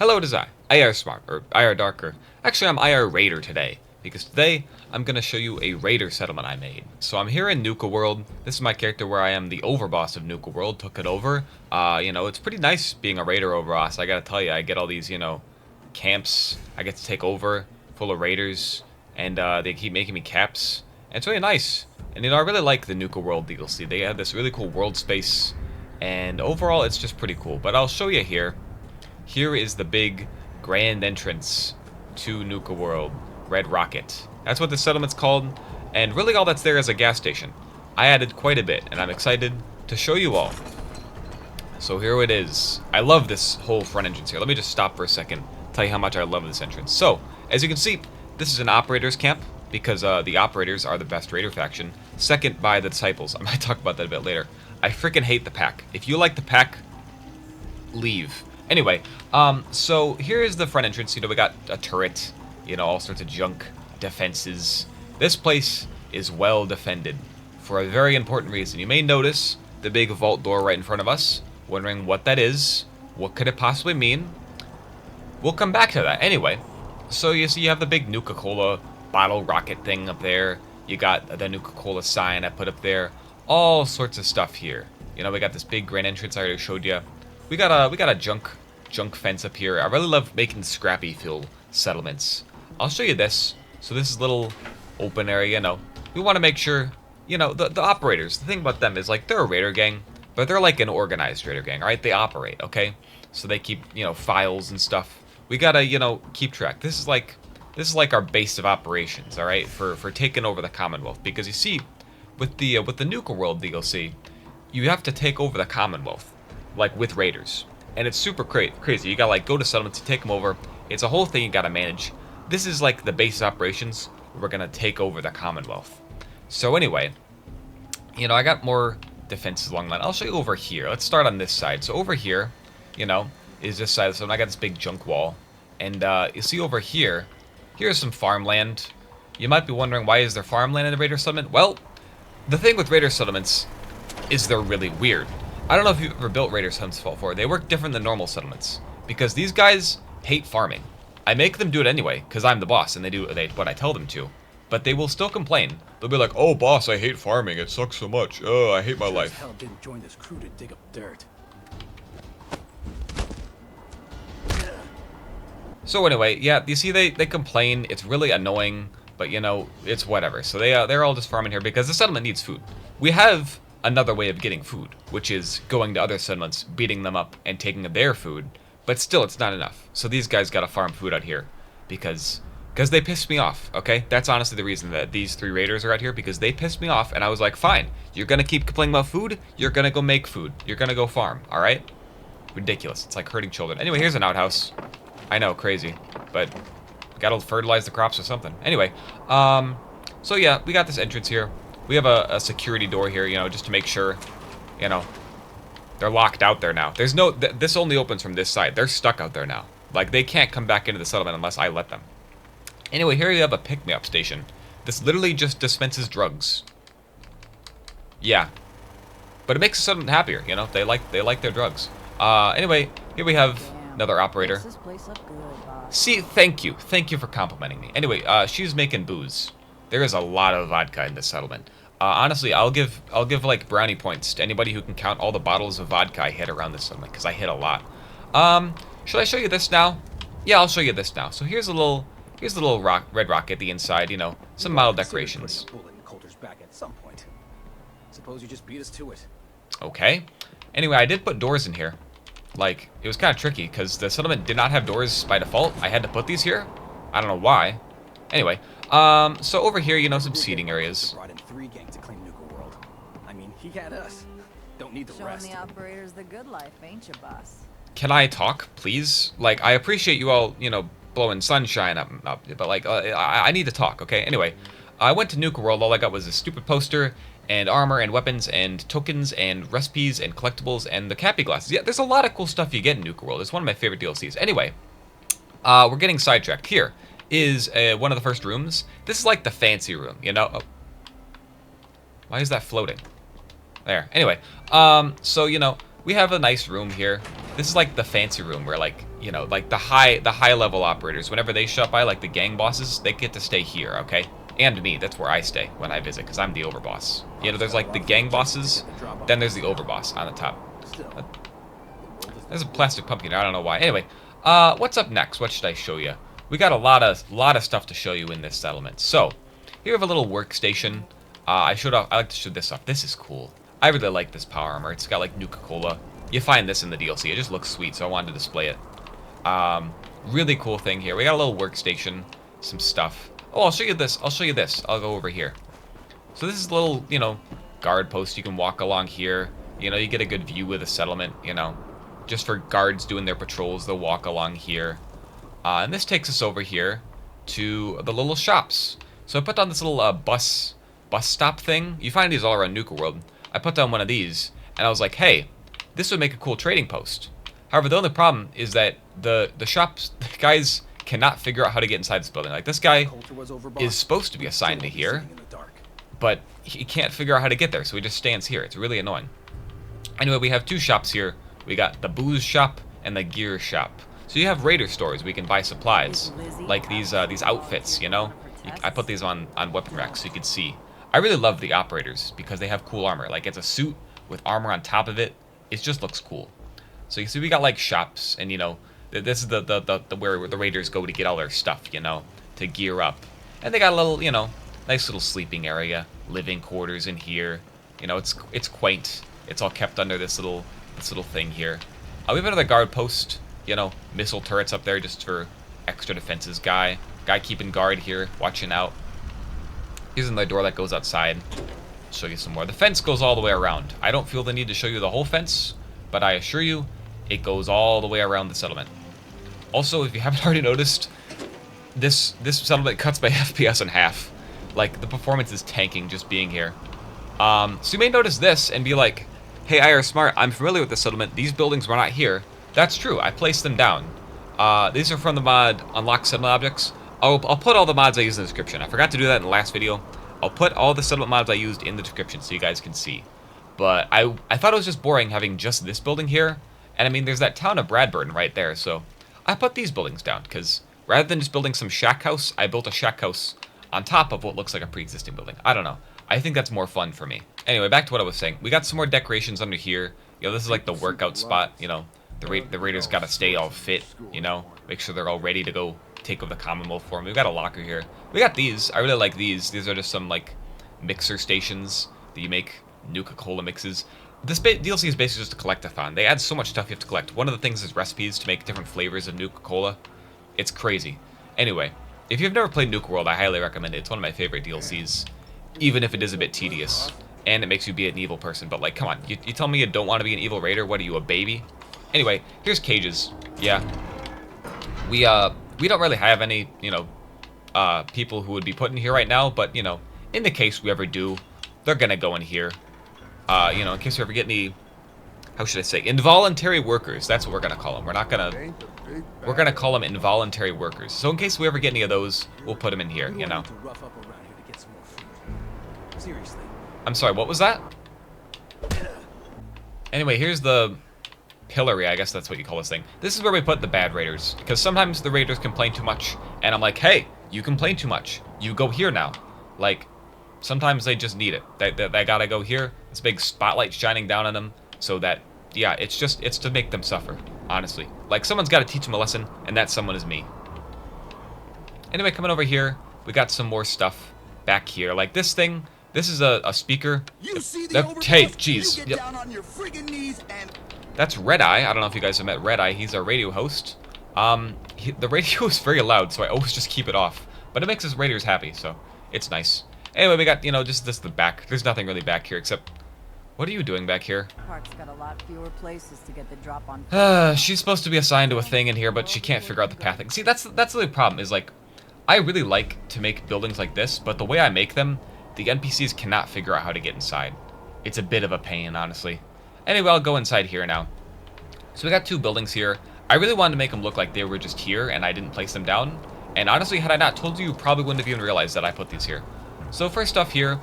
Hello, it is I, IR Smart, or IR Darker. Actually, I'm IR Raider today, because today I'm going to show you a Raider settlement I made. So I'm here in Nuka World. This is my character where I am the overboss of Nuka World, took it over. It's pretty nice being a Raider overboss, I gotta tell you. I get all these, camps I get to take over, full of Raiders, and they keep making me caps. And it's really nice. And, I really like the Nuka World DLC. They have this really cool world space, and overall it's just pretty cool. But I'll show you here. Here is the big grand entrance to Nuka World Red Rocket. That's what this settlement's called, and really all that's there is a gas station. I added quite a bit, and I'm excited to show you all. So here it is. I love this whole front entrance here. Let me just stop for a second, tell you how much I love this entrance. So, as you can see, this is an operator's camp, because the operators are the best Raider faction, second by the disciples. I might talk about that a bit later. I freaking hate the pack. If you like the pack, leave. Anyway, so here is the front entrance. We got a turret, all sorts of junk, defenses. This place is well defended for a very important reason. You may notice the big vault door right in front of us, wondering what that is. What could it possibly mean? We'll come back to that. Anyway, so you see you have the big Nuka Cola bottle rocket thing up there. You got the Nuka Cola sign I put up there. All sorts of stuff here. We got this big grand entrance I already showed you. We got a junk fence up here. I really love making scrappy fill settlements. I'll show you this. So this is a little open area, We want to make sure, the operators, the thing about them is like they're a Raider gang, but they're like an organized Raider gang, alright? They operate, okay? So they keep, files and stuff. We gotta, keep track. This is like our base of operations, alright? For taking over the Commonwealth. Because you see, with the Nuka World DLC, you have to take over the Commonwealth. Like with Raiders, and it's super crazy. You gotta go to settlements to take them over. It's a whole thing you gotta manage. This is like the base operations. We're gonna take over the Commonwealth. So anyway, I got more defenses along the line. I'll show you over here. Let's start on this side. So over here, is this side. So I got this big junk wall, and you see over here, here's some farmland. You might be wondering, why is there farmland in the Raider settlement? Well, the thing with Raider settlements is they're really weird. I don't know if you've ever built Raider settlements before. They work different than normal settlements because these guys hate farming. I make them do it anyway because I'm the boss and they do what I tell them to. But they will still complain. They'll be like, "Oh, boss, I hate farming. It sucks so much. Oh, I hate my life." Hell didn't join this crew to dig up dirt. So anyway, yeah, you see they complain. It's really annoying, but it's whatever. So they're all just farming here because the settlement needs food. We have another way of getting food, which is going to other settlements, beating them up, and taking their food. But still, it's not enough. So these guys gotta farm food out here because they pissed me off, okay? That's honestly the reason that these 3 Raiders are out here, because they pissed me off, and I was like, fine, you're gonna keep complaining about food, you're gonna go make food. You're gonna go farm, alright? Ridiculous. It's like hurting children. Anyway, here's an outhouse. I know, crazy, but gotta fertilize the crops or something. Anyway, so yeah, we got this entrance here. We have a security door here, just to make sure, they're locked out there now. There's no, this only opens from this side. They're stuck out there now. Like, they can't come back into the settlement unless I let them. Anyway, here you have a pick-me-up station. This literally just dispenses drugs. Yeah. But it makes the settlement happier, They like their drugs. Anyway, here we have another operator. See, thank you. Thank you for complimenting me. Anyway, she's making booze. There is a lot of vodka in this settlement. Honestly, I'll give like brownie points to anybody who can count all the bottles of vodka I hit around this settlement, because I hit a lot. Should I show you this now? Yeah, I'll show you this now. So here's the little red rocket, the inside, some mild decorations. Back at some point. Suppose you just beat us to it. Okay. Anyway, I did put doors in here. Like, it was kind of tricky because the settlement did not have doors by default. I had to put these here. I don't know why. Anyway, so over here, some seating areas. Brought in 3 gangs to claim Nuka World. I mean, he had us. Don't need the rest. Showing the operators the good life, ain't you, boss? Can I talk, please? Like, I appreciate you all, blowing sunshine up, but like, I need to talk, okay? Anyway, I went to Nuka World. All I got was a stupid poster and armor and weapons and tokens and recipes and collectibles and the Cappy glasses. Yeah, there's a lot of cool stuff you get in Nuka World. It's one of my favorite DLCs. Anyway, we're getting sidetracked. Here is one of the first rooms. This is like the fancy room, Oh. Why is that floating? There. Anyway, so, we have a nice room here. This is like the fancy room where, like, you know, like the high level operators, whenever they shut by, like the gang bosses, they get to stay here, okay? And me, that's where I stay when I visit, because I'm the overboss. You know, there's like the gang bosses, then there's the overboss on the top. There's a plastic pumpkin, I don't know why. Anyway, what's up next? What should I show you? We got a lot of stuff to show you in this settlement. So, here we have a little workstation. I like to show this off. This is cool. I really like this power armor. It's got like Nuka Cola. You find this in the DLC. It just looks sweet, so I wanted to display it. Really cool thing here. We got a little workstation, some stuff. Oh, I'll show you this. I'll go over here. So this is a little, you know, guard post. You can walk along here. You know, you get a good view of the settlement, you know. Just for guards doing their patrols, they'll walk along here. And this takes us over here to the little shops. So I put down this little bus stop thing. You find these all around Nuka World. I put down one of these, and I was like, hey, this would make a cool trading post. However, the only problem is that the guys cannot figure out how to get inside this building. Like, this guy is supposed to be assigned to here, but he can't figure out how to get there, so he just stands here. It's really annoying. Anyway, we have two shops here. We got the booze shop and the gear shop. So you have raider stores where you can buy supplies, like these outfits, you know? I put these on weapon racks so you can see. I really love the operators because they have cool armor. Like, it's a suit with armor on top of it. It just looks cool. So you see we got like shops, and you know, this is the where the raiders go to get all their stuff, you know, to gear up. And they got a little, you know, nice little sleeping area, living quarters in here. You know, it's quaint. It's all kept under this little thing here. We have another guard post, you know, missile turrets up there just for extra defenses. Guy keeping guard here, watching out. Here's another door that goes outside. Show you some more. The fence goes all the way around. I don't feel the need to show you the whole fence, but I assure you, it goes all the way around the settlement. Also, if you haven't already noticed, this settlement cuts my FPS in half. Like, the performance is tanking just being here. So you may notice this and be like, hey, IR Smart, I'm familiar with this settlement. These buildings were not here. That's true. I placed them down. These are from the mod Unlock Settlement Objects. I'll put all the mods I use in the description. I forgot to do that in the last video. I'll put all the settlement mods I used in the description so you guys can see. But I thought it was just boring having just this building here. And I mean, there's that town of Bradburn right there. So I put these buildings down because rather than just building some shack house, I built a shack house on top of what looks like a pre-existing building. I don't know. I think that's more fun for me. Anyway, back to what I was saying. We got some more decorations under here. You know, this is like the workout spot. You know, the raiders got to stay all fit, you know, make sure they're all ready to go take over the Commonwealth for them. We've got a locker here. We got these. I really like these. These are just some, like, mixer stations that you make Nuka Cola mixes. This DLC is basically just a collect-a-thon. They add so much stuff you have to collect. One of the things is recipes to make different flavors of Nuka Cola. It's crazy. Anyway, if you've never played Nuka World, I highly recommend it. It's one of my favorite DLCs, even if it is a bit tedious. And it makes you be an evil person. But, like, come on. You tell me you don't want to be an evil raider? What are you, a baby? Anyway, here's cages. Yeah. We don't really have any, you know, people who would be put in here right now. But, you know, in the case we ever do, they're going to go in here. You know, in case we ever get any, how should I say, involuntary workers. That's what we're going to call them. We're going to call them involuntary workers. So in case we ever get any of those, we'll put them in here, you know. Seriously. I'm sorry, what was that? Anyway, here's the pillory, I guess that's what you call this thing. This is where we put the bad raiders, because sometimes the raiders complain too much, and I'm like, hey, you complain too much. You go here now. Like, sometimes they just need it. They gotta go here. This big spotlight shining down on them, so that, yeah, it's to make them suffer, honestly. Like, someone's gotta teach them a lesson, and that someone is me. Anyway, coming over here, we got some more stuff back here. Like this thing. This is a speaker. You see the hey, jeez. You get down on your friggin' knees and... That's Red Eye. I don't know if you guys have met Red Eye. He's our radio host. The radio is very loud, so I always just keep it off. But it makes us raiders happy, so it's nice. Anyway, we got, you know, just this the back. There's nothing really back here except... What are you doing back here? Park's got a lot fewer places to get the drop on. She's supposed to be assigned to a thing in here, but she can't figure out the pathing. See, that's the only problem, is like, I really like to make buildings like this, but the way I make them, the NPCs cannot figure out how to get inside. It's a bit of a pain, honestly. Anyway, I'll go inside here now. So we got two buildings here. I really wanted to make them look like they were just here and I didn't place them down. And honestly, had I not told you, you probably wouldn't have even realized that I put these here. So first off here,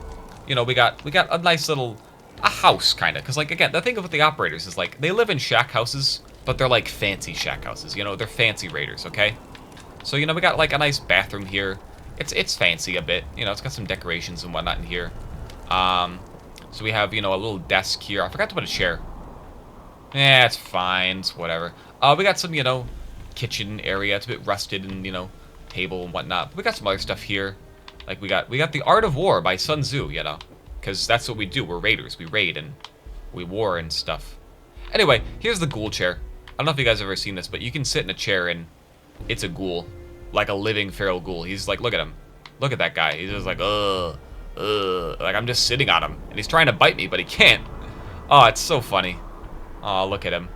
you know, we got a nice little, a house kind of. Because like, again, the thing with the operators is like, they live in shack houses but they're like fancy shack houses. You know, they're fancy raiders, okay? So, you know, we got like a nice bathroom here. It's fancy a bit. You know, it's got some decorations and whatnot in here. So we have, you know, a little desk here. I forgot to put a chair. Yeah, it's fine. It's whatever. We got some, you know, kitchen area. It's a bit rusted and, you know, table and whatnot. But we got some other stuff here. Like we got The Art of War by Sun Tzu, you know. Because that's what we do. We're raiders. We raid and we war and stuff. Anyway, here's the ghoul chair. I don't know if you guys have ever seen this, but you can sit in a chair and it's a ghoul. Like a living feral ghoul. He's like, look at him. Look at that guy. He's just like, like I'm just sitting on him. And he's trying to bite me, but he can't. Oh, it's so funny. Oh, look at him.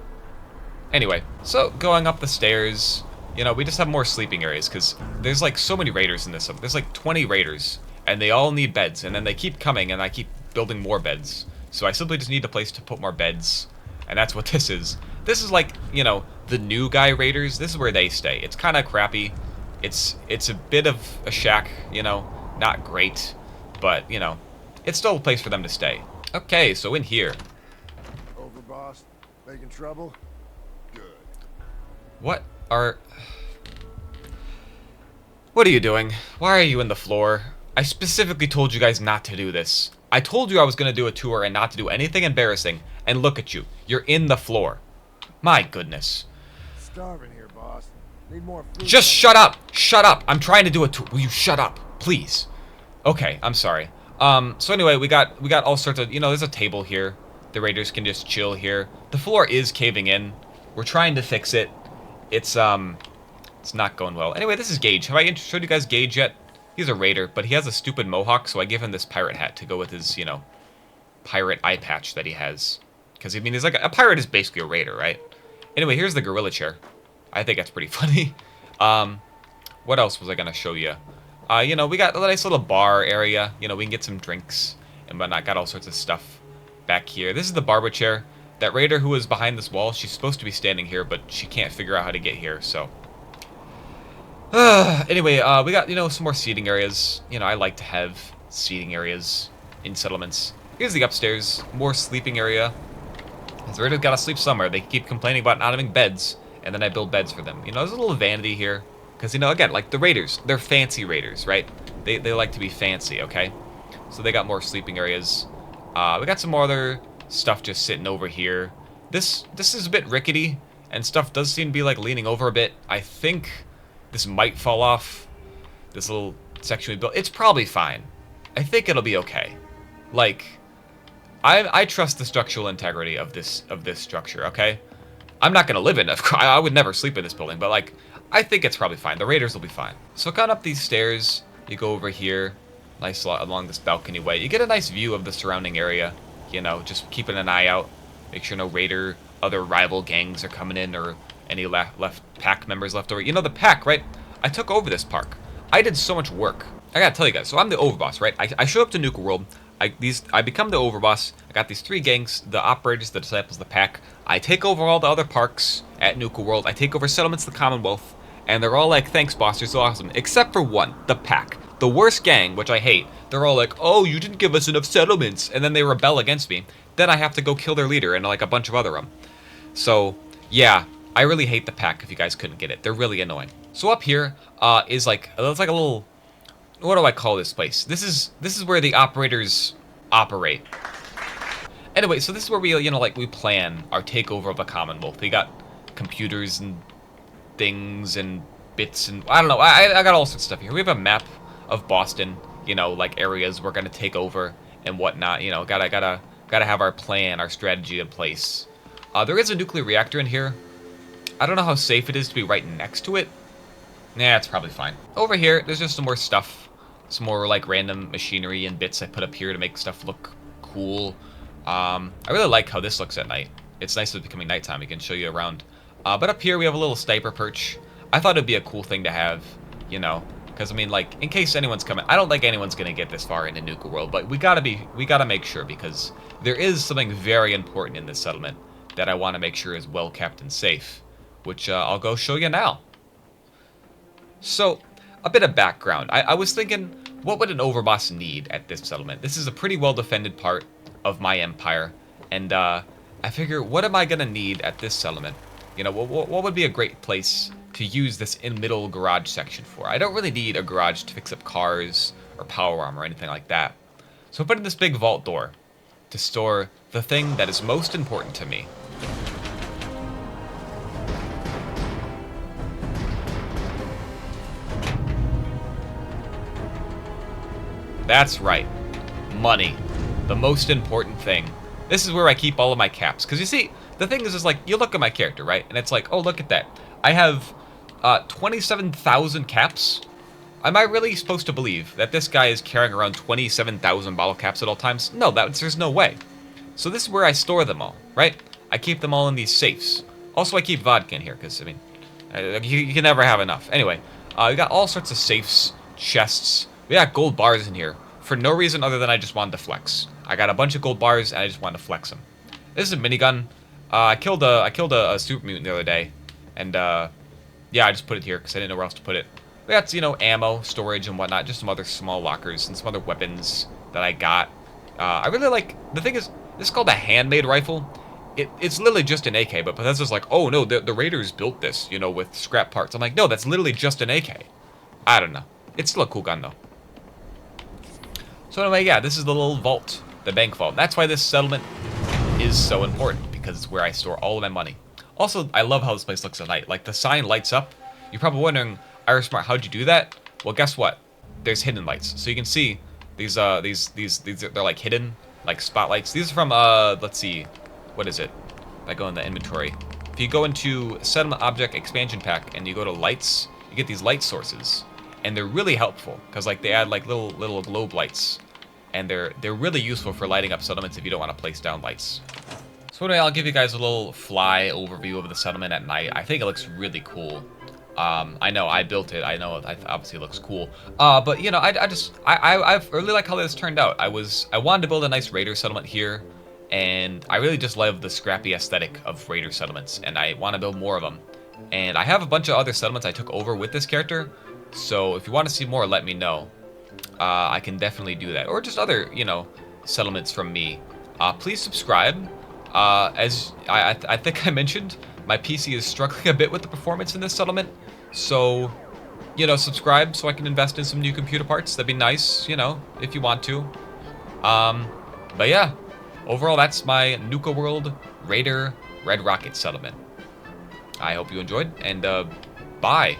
Anyway, so going up the stairs, you know, we just have more sleeping areas because there's like so many raiders in this. There's like 20 raiders and they all need beds and then they keep coming and I keep building more beds. So I simply just need a place to put more beds and that's what this is. This is like, you know, the new guy raiders. This is where they stay. It's kind of crappy. It's a bit of a shack, you know, not great, but, you know, it's still a place for them to stay. Okay, so in here. Overboss, making trouble? Good. What are you doing? Why are you in the floor? I specifically told you guys not to do this. I told you I was going to do a tour and not to do anything embarrassing, and look at you. You're in the floor. My goodness. Starving here, boss. Need more food. Just shut up! Shut up! I'm trying to do a tour. Will you shut up, please? Okay, I'm sorry. So anyway, we got all sorts of, you know, there's a table here. The raiders can just chill here. The floor is caving in. We're trying to fix it. It's not going well. Anyway, this is Gage. Have I showed you guys Gage yet? He's a raider, but he has a stupid mohawk, so I give him this pirate hat to go with his, you know, pirate eye patch that he has. Because, I mean, he's like, a pirate is basically a raider, right? Anyway, here's the gorilla chair. I think that's pretty funny. What else was I going to show you? You know, we got a nice little bar area. You know, we can get some drinks and whatnot. Got all sorts of stuff back here. This is the barber chair. That raider who is behind this wall, she's supposed to be standing here, but she can't figure out how to get here, so. Anyway, we got, you know, some more seating areas. You know, I like to have seating areas in settlements. Here's the upstairs. More sleeping area. The raiders gotta sleep somewhere. They keep complaining about not having beds, and then I build beds for them. You know, there's a little vanity here. Because, you know, again, like the raiders, they're fancy raiders, right? They like to be fancy, okay? So they got more sleeping areas. We got some more other stuff just sitting over here. This is a bit rickety, and stuff does seem to be, like, leaning over a bit. I think this might fall off. This little section we built. It's probably fine. I think it'll be okay. Like, I trust the structural integrity of this structure, okay? I'm not going to live in it. I would never sleep in this building, but, like, I think it's probably fine. The raiders will be fine. So going up these stairs, you go over here, nice along this balcony way. You get a nice view of the surrounding area. You know, just keeping an eye out. Make sure no raider, other rival gangs are coming in or any left pack members left over. You know, the pack, right? I took over this park. I did so much work. I gotta tell you guys, so I'm the overboss, right? I show up to Nuka World. I become the overboss. I got these 3 gangs, the operators, the disciples, the pack. I take over all the other parks at Nuka World. I take over settlements, the Commonwealth. And they're all like, thanks, boss, you're so awesome. Except for one, the pack. The worst gang, which I hate. They're all like, oh, you didn't give us enough settlements. And then they rebel against me. Then I have to go kill their leader and like a bunch of other them. So, yeah, I really hate the pack if you guys couldn't get it. They're really annoying. So up here is like, it's like a little, what do I call this place? This is where the operators operate. Anyway, so this is where we, you know, like we plan our takeover of the Commonwealth. We got computers and things and bits and I don't know. I got all sorts of stuff here. We have a map of Boston, you know, like areas we're gonna take over and whatnot. You know, gotta have our plan, our strategy in place. There is a nuclear reactor in here. I don't know how safe it is to be right next to it. Nah, it's probably fine. Over here, there's just some more stuff, some more like random machinery and bits I put up here to make stuff look cool. I really like how this looks at night. It's nice that it's becoming nighttime. We can show you around. But up here we have a little sniper perch. I thought it'd be a cool thing to have, you know, because I mean, like, in case anyone's coming, I don't think anyone's gonna get this far into Nuka World, but we gotta make sure because there is something very important in this settlement that I want to make sure is well kept and safe, which I'll go show you now. So, a bit of background. I was thinking, what would an overboss need at this settlement? This is a pretty well defended part of my empire, and I figure, what am I gonna need at this settlement? You know, what would be a great place to use this in-middle garage section for? I don't really need a garage to fix up cars or power armor or anything like that. So I put in this big vault door to store the thing that is most important to me. That's right. Money. The most important thing. This is where I keep all of my caps. Because you see, the thing is like, you look at my character, right? And it's like, oh, look at that. I have 27,000 caps. Am I really supposed to believe that this guy is carrying around 27,000 bottle caps at all times? No, there's no way. So this is where I store them all, right? I keep them all in these safes. Also, I keep vodka in here, because, I mean, you can never have enough. Anyway, we got all sorts of safes, chests. We got gold bars in here for no reason other than I just wanted to flex. I got a bunch of gold bars and I just wanted to flex them. This is a minigun. I killed a super mutant the other day, and yeah, I just put it here because I didn't know where else to put it. We got, you know, ammo, storage, and whatnot. Just some other small lockers and some other weapons that I got. I really like. The thing is, this is called a handmade rifle. It's literally just an AK, but Bethesda's like, oh no, the Raiders built this, you know, with scrap parts. I'm like, no, that's literally just an AK. I don't know. It's still a cool gun though. So anyway, yeah, this is the little vault, the bank vault. That's why this settlement is so important, because it's where I store all of my money. Also, I love how this place looks at night. Like, the sign lights up. You're probably wondering, Irish Smart, how'd you do that? Well, guess what? There's hidden lights. So you can see these they're like hidden, like spotlights. These are from, let's see, what is it? If I go in the inventory. If you go into Settlement Object Expansion Pack and you go to lights, you get these light sources. And they're really helpful, because like they add like little globe lights. And they're really useful for lighting up settlements if you don't want to place down lights. So anyway, I'll give you guys a little fly overview of the settlement at night. I think it looks really cool. I know I built it. I know it obviously looks cool. But you know, I really like how this turned out. I wanted to build a nice raider settlement here, and I really just love the scrappy aesthetic of raider settlements, and I want to build more of them. And I have a bunch of other settlements I took over with this character. So if you want to see more, let me know. I can definitely do that, or just other, you know, settlements from me. Please subscribe. As I think I mentioned, my PC is struggling a bit with the performance in this settlement, so, you know, subscribe so I can invest in some new computer parts. That'd be nice, you know, if you want to. But yeah, overall, that's my Nuka World Raider Red Rocket settlement. I hope you enjoyed, and bye.